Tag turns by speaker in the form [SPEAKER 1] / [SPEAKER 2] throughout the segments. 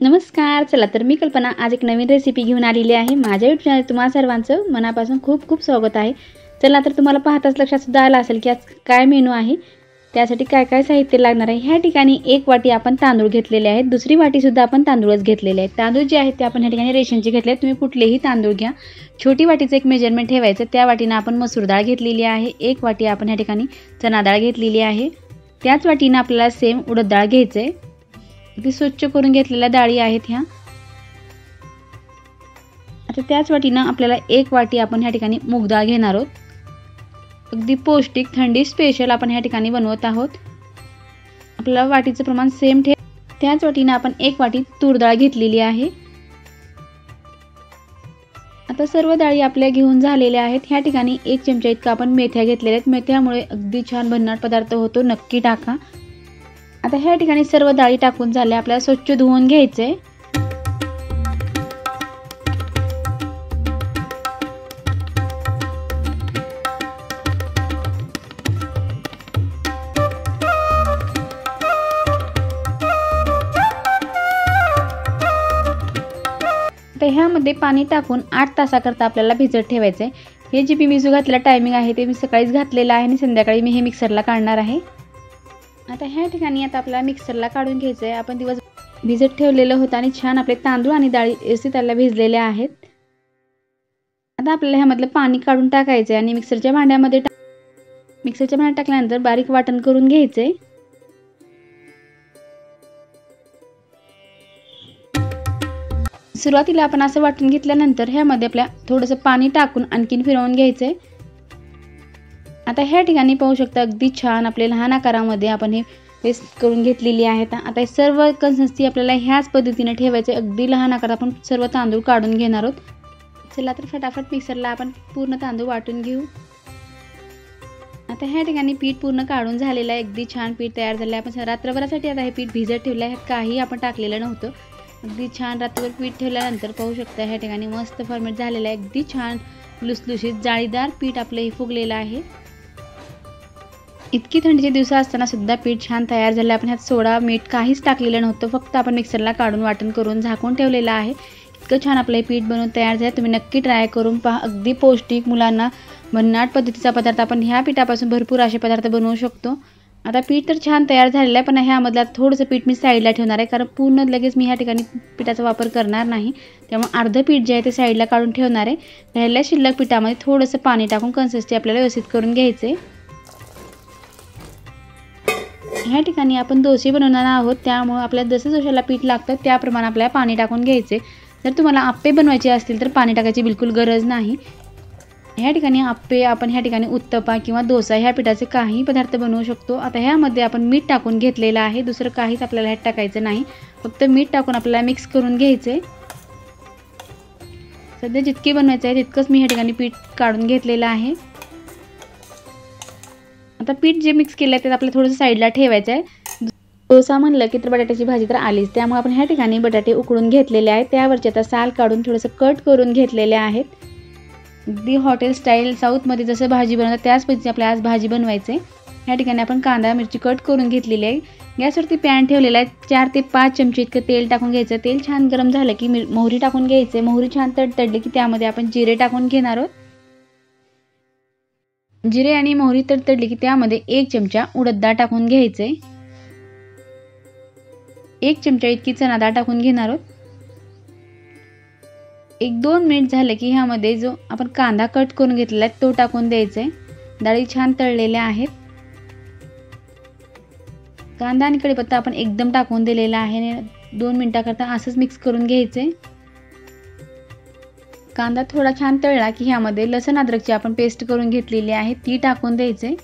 [SPEAKER 1] नमस्कार. चला तर मी कल्पना आज एक नवीन रेसिपी घेऊन आलेली आहे. माझ्या यूट्यूब चॅनल तुम्हा सर्वांचं मनापासून खूप खूप स्वागत आहे. चला तर तुम्हाला पाहताच लक्षात सुद्धा आलं असेल की आज काय मेनू आहे, त्यासाठी काय काय साहित्य लागणार आहे. ह्या ठिकाणी एक वाटी आपण तांदूळ घेतलेले आहेत, दुसरी वाटी सुद्धा आपण तांदूळच घेतलेले आहेत. तांदूळ जे आहेत ते आपण ह्या ठिकाणी रेशनचे घेतले आहेत. तुम्ही कुठलेही तांदूळ घ्या. छोटी वाटीचं एक मेजरमेंट ठेवायचं. त्या वाटीनं आपण मसूर डाळ घेतलेली आहे, एक वाटी आपण ह्या ठिकाणी चणा डाळ घेतलेली आहे. त्याच वाटीनं आपल्याला सेम उडद डाळ घ्यायचं आहे. अगदी स्वच्छ करून घेतलेल्या डाळी आहेत ह्या. आता त्याच वाटीनं आपल्याला एक वाटी आपण ह्या ठिकाणी मूग डाळ घेणार आहोत. अगदी पौष्टिक थंडी स्पेशल आपण ह्या ठिकाणी बनवत आहोत. आपल्याला वाटीचं प्रमाण सेम ठेव. त्याच वाटीनं आपण एक वाटी तूर डाळ घेतलेली आहे. आता सर्व डाळी आपल्या घेऊन झालेल्या आहेत. ह्या ठिकाणी एक चमचा इतका आपण मेथ्या घेतलेल्या आहेत. मेथ्यामुळे अगदी छान भन्नाट पदार्थ होतो, नक्की टाका. आता ह्या ठिकाणी सर्व डाळी टाकून झाल्या, आपल्याला स्वच्छ धुवून घ्यायचे. तर ह्यामध्ये पाणी टाकून 8 तासाकरता आपल्याला भिजत ठेवायचे. हे जे मी भिजू घातलेला टायमिंग आहे ते मी सकाळीच घातलेलं आहे आणि संध्याकाळी मी हे मिक्सरला काढणार आहे. आता ह्या ठिकाणी आपल्याला मिक्सरला काढून घ्यायचं आहे. आपण दिवस भिजत ठेवलेलं होतं आणि छान आपले तांदूळ आणि डाळी व्यवस्थित त्याला भिजलेल्या आहेत. आता आपल्याला ह्यामधलं पाणी काढून टाकायचं आहे आणि मिक्सरच्या भांड्यात टाकल्यानंतर बारीक वाटण करून घ्यायचे. सुरुवातीला आपण असं वाटून घेतल्यानंतर ह्यामध्ये आपल्या थोडंसं पाणी टाकून आणखीन फिरवून घ्यायचंय. आता ह्या ठिकाणी पाहू शकता अगदी छान आपले लहान आकारामध्ये आपण हे पेस्ट करून घेतलेली आहे. आता सर्व कन्सिस्टन्सी आपल्याला ह्याच पद्धतीने ठेवायचे. अगदी लहान आकारात आपण सर्व तांदूळ काढून घेणार आहोत. चला तर फटाफट मिक्सरला आपण पूर्ण तांदूळ वाटून घेऊ. आता ह्या ठिकाणी पीठ पूर्ण काढून झालेलं आहे. अगदी छान पीठ तयार झालं आहे. आपण रात्रभरासाठी आता हे पीठ भिजत ठेवलं आहे. काही आपण टाकलेलं नव्हतं. अगदी छान रात्रभर पीठ ठेवल्यानंतर पाहू शकता ह्या ठिकाणी मस्त फॉर्मेट झालेलं आहे. अगदी छान लुसलुशीत जाळीदार पीठ आपलं हे फुगलेलं आहे. इतकी थंडीचे दिवस असताना सुद्धा पीठ छान तयार झालं. आपण ह्यात सोडा मीठ काहीच टाकलेलं नव्हतं, फक्त आपण मिक्सरला काढून वाटण करून झाकून ठेवलेलं आहे. इतकं छान आपलं हे पीठ बनवून तयार झालं. तुम्ही नक्की ट्राय करून पहा. अगदी पौष्टिक मुलांना भन्नाट पद्धतीचा पदार्थ. आपण ह्या पिठापासून भरपूर असे पदार्थ बनवू शकतो. आता पीठ तर छान तयार झालेलं आहे, पण ह्यामधलं थोडंसं पीठ मी साईडला ठेवणार आहे, कारण पूर्ण लगेच मी ह्या ठिकाणी पिठाचा वापर करणार नाही. त्यामुळे अर्धं पीठ जे आहे ते साईडला काढून ठेवणार आहे. राहिलेल्या शिल्लक पिठामध्ये थोडंसं पाणी टाकून कन्सिस्टन्सी आपल्याला व्यवस्थित करून घ्यायचे. ह्या ठिकाणी आपण डोसे बनवणार आहोत, त्यामुळे आपल्याला जसं जशाला पीठ लागतं त्याप्रमाणे आपल्याला पाणी टाकून घ्यायचे. जर तुम्हाला आप्पे बनवायचे असतील तर पाणी टाकायची बिलकुल गरज नाही. ह्या ठिकाणी आप्पे आपण ह्या ठिकाणी उत्तप्पा किंवा डोसा ह्या पिठाचे काही पदार्थ बनवू शकतो. आता ह्यामध्ये आपण मीठ टाकून घेतलेलं आहे. दुसरं काहीच आपल्याला ह्यात टाकायचं नाही, फक्त मीठ टाकून आपल्याला मिक्स करून घ्यायचे. सध्या जितके बनवायचे आहे तितकंच मी ह्या ठिकाणी पीठ काढून घेतलेलं आहे. आता पीठ जे मिक्स केलं आहे ते आपल्याला थोडंसं साईडला ठेवायचं आहे. डोसा म्हणलं की तर बटाट्याची भाजी तर आलीच, त्यामुळे आपण ह्या ठिकाणी बटाटे उकडून घेतलेले आहेत. त्यावरचे आता साल काढून थोडंसं कट करून घेतलेले आहेत. अगदी हॉटेल स्टाईल साऊथमध्ये जसं भाजी बनवतात त्याच पद्धतीने आपल्याला आज भाजी बनवायचे. ह्या ठिकाणी आपण कांदा मिरची कट करून घेतलेली आहे. गॅसवरती पॅन ठेवलेला आहे. 4 ते 5 चमचे इतकं तेल टाकून घ्यायचं. तेल छान गरम झालं की मोहरी टाकून घ्यायचे. मोहरी छान तडतडली की त्यामध्ये आपण जिरे टाकून घेणार आहोत. जिरे आणि मोहरी तडतडली की त्यामध्ये 1 चमचा उडद डाळ टाकून घ्यायचे. 1 चमचा इतकी चणा डाळ टाकून घेणार आहोत. 1-2 मिनिट झाले की ह्यामध्ये जो आपण कांदा कट करून घेतलेला आहे तो टाकून द्यायचा आहे. डाळी छान तळलेल्या आहेत. कांदा आणि कढीपत्ता आपण एकदम टाकून दिलेला आहे. 2 मिनिटाकरता असंच मिक्स करून घ्यायचे. कांदा थोडा छान तळला की ह्यामध्ये लसूण अद्रकची आपण पेस्ट करून घेतलेली आहे ती टाकून द्यायचे.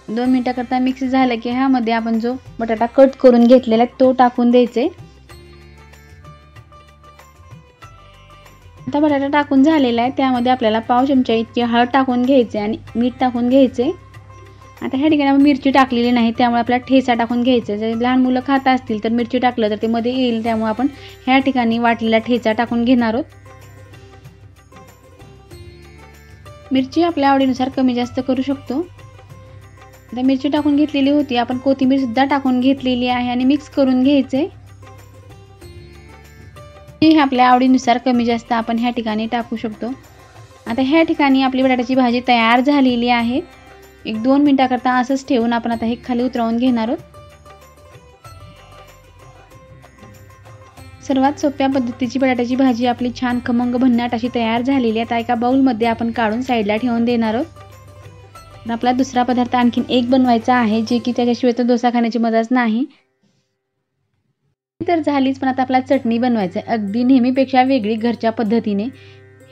[SPEAKER 1] 2 मिनिटाकरता मिक्स झालं की ह्यामध्ये आपण जो बटाटा कट करून घेतलेला आहे तो टाकून द्यायचे. आता बटाटा टाकून झालेला आहे. त्यामध्ये आपल्याला पाव चमचा इतकी हळद टाकून घ्यायचे आणि मीठ टाकून घ्यायचे. आता ह्या ठिकाणी आपण मिरची टाकलेली नाही, त्यामुळे आपल्याला ठेचा टाकून घ्यायचा. जर लहान मुलं खात असतील तर मिरची टाकलं तर ते मध्ये येईल, त्यामुळे आपण ह्या ठिकाणी वाटलेला ठेचा टाकून घेणार आहोत. मिरची आपल्या आवडीनुसार कमी जास्त करू शकतो. आता मिरची टाकून घेतलेली होती, आपण कोथिंबीर सुद्धा टाकून घेतलेली आहे आणि मिक्स करून घ्यायचे। हे आपल्या आवडीनुसार कमी जास्त आपण ह्या ठिकाणी टाकू शकतो। आता ह्या ठिकाणी आपली बटाट्याची भाजी तयार झालेली आहे। 1-2 मिनिटाकरता असंच ठेवून आपण आता हे खाली उतरवून घेणार आहोत। सर्वात सोप्या पद्धतीची बटाट्याची भाजी आपली छान खमंग भन्नाट अशी तयार झालेली आहे। आता एका बाउलमध्ये आपण काढून साईडला ठेवून देणार आहोत। आपला दुसरा पदार्थ आणखीन एक बनवायचा आहे, जे की त्याच्याशिवाय तर डोसा खाण्याची मजाच नाही। तर झालीच, पण आता आपल्याला चटणी बनवायची आहे, अगदी नेहमीपेक्षा वेगळी घरच्या पद्धतीने।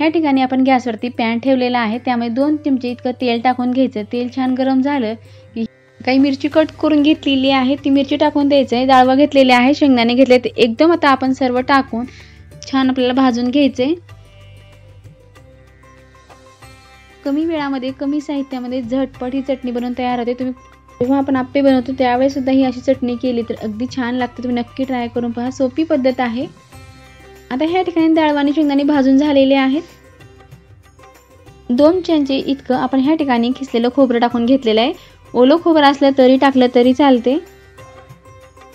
[SPEAKER 1] ह्या ठिकाणी आपण गॅसवरती पॅन ठेवलेला आहे, त्यामध्ये 2 चमचे इतकं तेल टाकून घ्यायचं। तेल छान गरम झालं की काही मिरची कट करून घेतलेली आहे ती मिरची टाकून द्यायचं आहे। डाळवा घेतलेले आहे, शेंगदाणे घेतले, ते एकदम आता आपण सर्व टाकून छान आपल्याला भाजून घ्यायचे। कमी वेळामध्ये कमी साहित्यामध्ये झटपट ही चटणी बनवून तयार होते। तुम्ही जेव्हा आपण आप्पे बनवतो त्यावेळेस सुद्धा ही अशी चटणी केली तर अगदी छान लागते। तुम्ही नक्की ट्राय करून पहा, सोपी पद्धत आहे। आता ह्या ठिकाणी डाळवा आणि शेंगदाणे भाजून झालेले आहेत। 2 चमचे इतकं आपण ह्या ठिकाणी खिसलेलं खोबरं टाकून घेतलेलं आहे। ओलं खोबरं असलं तरी टाकलं तरी चालते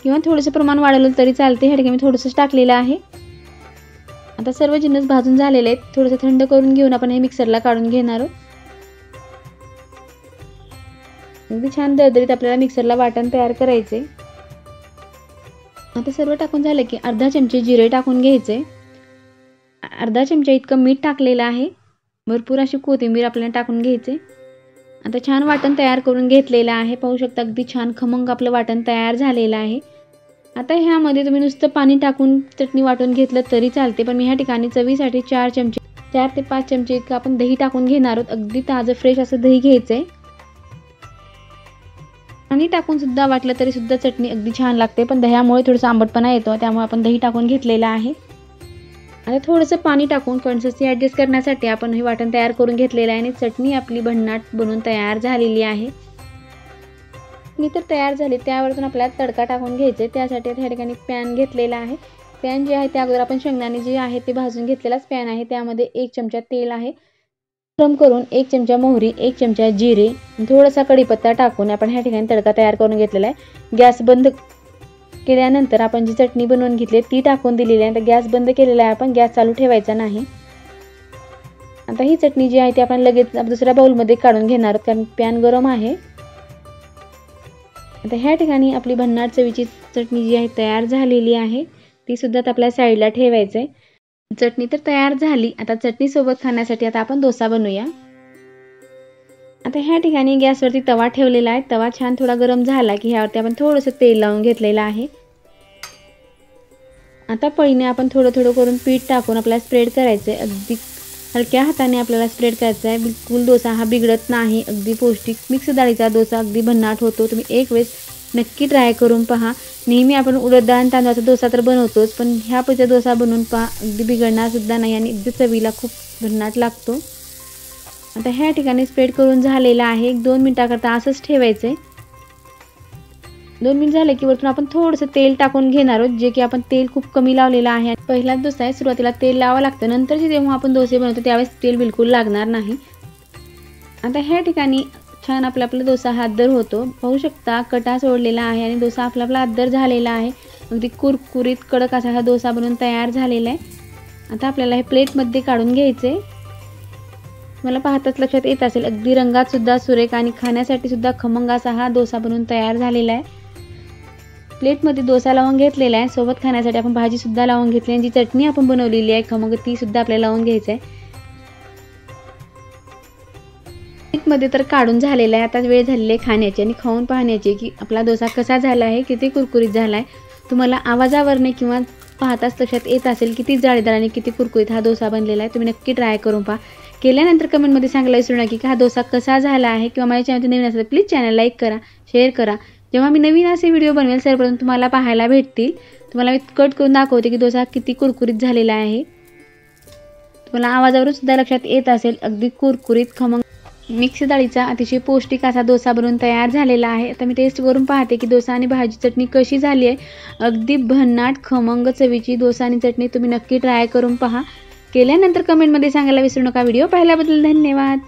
[SPEAKER 1] किंवा थोडंसं प्रमाण वाढवलं तरी चालते। ह्या ठिकाणी मी थोडंसंच टाकलेलं आहे। आता सर्व जिन्नस भाजून झालेले आहेत, थोडंसं थंड करून घेऊन आपण हे मिक्सरला काढून घेणार आहोत। अगदी छान दरदरीत आपल्याला मिक्सरला वाटण तयार करायचे। आता सर्व टाकून झालं की अर्धा चमचे जिरे टाकून घ्यायचे, अर्धा चमचा इतकं मीठ टाकलेलं आहे, भरपूर अशी कोथिंबीर आपल्याला टाकून घ्यायचे। आता छान वाटण तयार करून घेतलेलं आहे, पाहू शकता अगदी छान खमंग आपलं वाटण तयार झालेलं आहे। आता ह्यामध्ये तुम्ही नुसतं पाणी टाकून चटणी वाटून घेतलं तरी चालते, पण मी ह्या ठिकाणी चवीसाठी 4 ते 5 चमचे इतकं आपण दही टाकून घेणार आहोत। अगदी ताजं फ्रेश असं दही घ्यायचंय। पाणी टाकून सुद्धा वाटलं तरी सुद्धा चटणी अगदी छान लागते, पण दह्यामुळे थोडंसं आंबटपणा येतो, त्यामुळे आपण दही टाकून घेतलेलं आहे। आता थोडंसं पाणी टाकून कन्सिस्टन्सी ॲडजस्ट करण्यासाठी आपण हे वाटण तयार करून घेतलेलं आहे आणि चटणी आपली भन्नाट बनवून तयार झालेली आहे। चटणी तर तयार झाली, त्यावरतून आपल्याला तडका टाकून घ्यायचे। त्यासाठी ह्या ठिकाणी पॅन घेतलेला आहे। पॅन जे आहे त्या अगोदर आपण शेंगदाणे जे आहे ते भाजून घेतलेलाच पॅन आहे, त्यामध्ये 1 चमचा तेल आहे। गरम करून 1 चमचा मोहरी, 1 चमचा जिरे, थोडासा कढीपत्ता टाकून आपण ह्या ठिकाणी तडका तयार करून घेतलेला आहे। गॅस बंद केल्यानंतर आपण जी चटणी बनवून घेतली ती टाकून दिलेली आहे। आता गॅस बंद केलेला आहे, आपण गॅस चालू ठेवायचा नाही। आता ही चटणी जी आहे ती आपण लगेच दुसऱ्या बाउलमध्ये काढून घेणार आहोत, कारण पॅन गरम आहे। आता ह्या ठिकाणी आपली भन्नाट चवीची चटणी जी आहे तयार झालेली आहे, ती सुद्धा आपल्या साईडला ठेवायचं आहे। चटणी तर तयार झाली, आता चटणी सोबत खाण्यासाठी आता आपण डोसा बनवूया। आता ह्या ठिकाणी गॅसवरती तवा ठेवलेला आहे, तवा छान थोडा गरम झाला की ह्यावरती आपण थोडंसं तेल लावून घेतलेलं आहे। आता पळीने आपण थोडं थोडं करून पीठ टाकून आपल्याला स्प्रेड करायचं आहे, अगदी हलक्या हाताने आपल्याला स्प्रेड करायचा आहे। बिलकुल डोसा हा बिघडत नाही, अगदी पौष्टिक मिक्स डाळीचा डोसा अगदी भन्नाट होतो। तुम्ही एक वेळेस नक्की ट्राय करून पहा। नेहमी आपण उडद डाळ आणि तांदळाचा डोसा तर बनवतोच, पण ह्या पद्धतीचा डोसा बनवून पहा, अगदी बिघडणार सुद्धा नाही आणि अगदी चवीला खूप भन्नाट लागतो। आता ह्या ठिकाणी स्प्रेड करून झालेला आहे, 1-2 मिनिटाकरता असंच ठेवायचं आहे। 2 मिनिट झाले की वरतून आपण थोडंसं तेल टाकून घेणार आहोत, जे की आपण तेल खूप कमी लावलेलं आहे। पहिलाच डोसा आहे, सुरुवातीला तेल लावावं लागतं, नंतरचे जेव्हा आपण डोसे बनवतो त्यावेळेस तेल बिलकुल लागणार नाही। आता ह्या ठिकाणी छान आपला डोसा हातदर होतो, पाहू शकता कटा सोडलेला आहे आणि डोसा आपला हातदर झालेला आहे। अगदी कुरकुरीत कडक असा हा डोसा बनवून तयार झालेला आहे। आता आपल्याला हे प्लेटमध्ये काढून घ्यायचे। मला पाहताच लक्षात येत असेल, अगदी रंगात सुद्धा सुरेख आणि खाण्यासाठी सुद्धा खमंग असा हा डोसा बनवून तयार झालेला आहे। प्लेटमध्ये डोसा लावून घेतलेला आहे, सोबत खाण्यासाठी आपण भाजी सुद्धा लावून घेतली आणि जी चटणी आपण बनवलेली आहे खमंग ती सुद्धा आपल्याला लावून घ्यायचं आहे। मध्ये तर काढून झालेला आहे, आता वेळ झालेली आहे खाण्याची आणि खाऊन पाहण्याची की आपला डोसा कसा झाला आहे, किती कुरकुरीत झाला आहे। तुम्हाला आवाजावरने किंवा पाहताच लक्षात येत असेल किती जाळीदार आणि किती कुरकुरीत हा डोसा बनलेला आहे। तुम्ही नक्की ट्राय करून पहा, केल्यानंतर कमेंटमध्ये सांगायला विसरू नका की हा डोसा कसा झाला आहे, किंवा माझ्या चॅनलवर नवीन असेल तर प्लीज चॅनल लाईक करा, शेअर करा। जेव्हा मी नवीन असे व्हिडिओ बनवेल सर्वप्रथम तुम्हाला पाहायला भेटतील। तुम्हाला मी कट करून दाखवते की डोसा किती कुरकुरीत झालेला आहे। तुम्हाला आवाजावरून सुद्धा लक्षात येत असेल, अगदी कुरकुरीत खमंग मिक्स डाळीचा अतिशय पौष्टिक असा डोसा बनवून तयार झालेला आहे। आता मी टेस्ट करून पाहते की डोसा आणि भाजी चटणी कशी झाली आहे। अगदी भन्नाट खमंग चवीची डोसा आणि चटणी तुम्ही नक्की ट्राय करून पहा, केल्यानंतर कमेंटमध्ये सांगायला विसरू नका। व्हिडिओ पाहिल्याबद्दल धन्यवाद।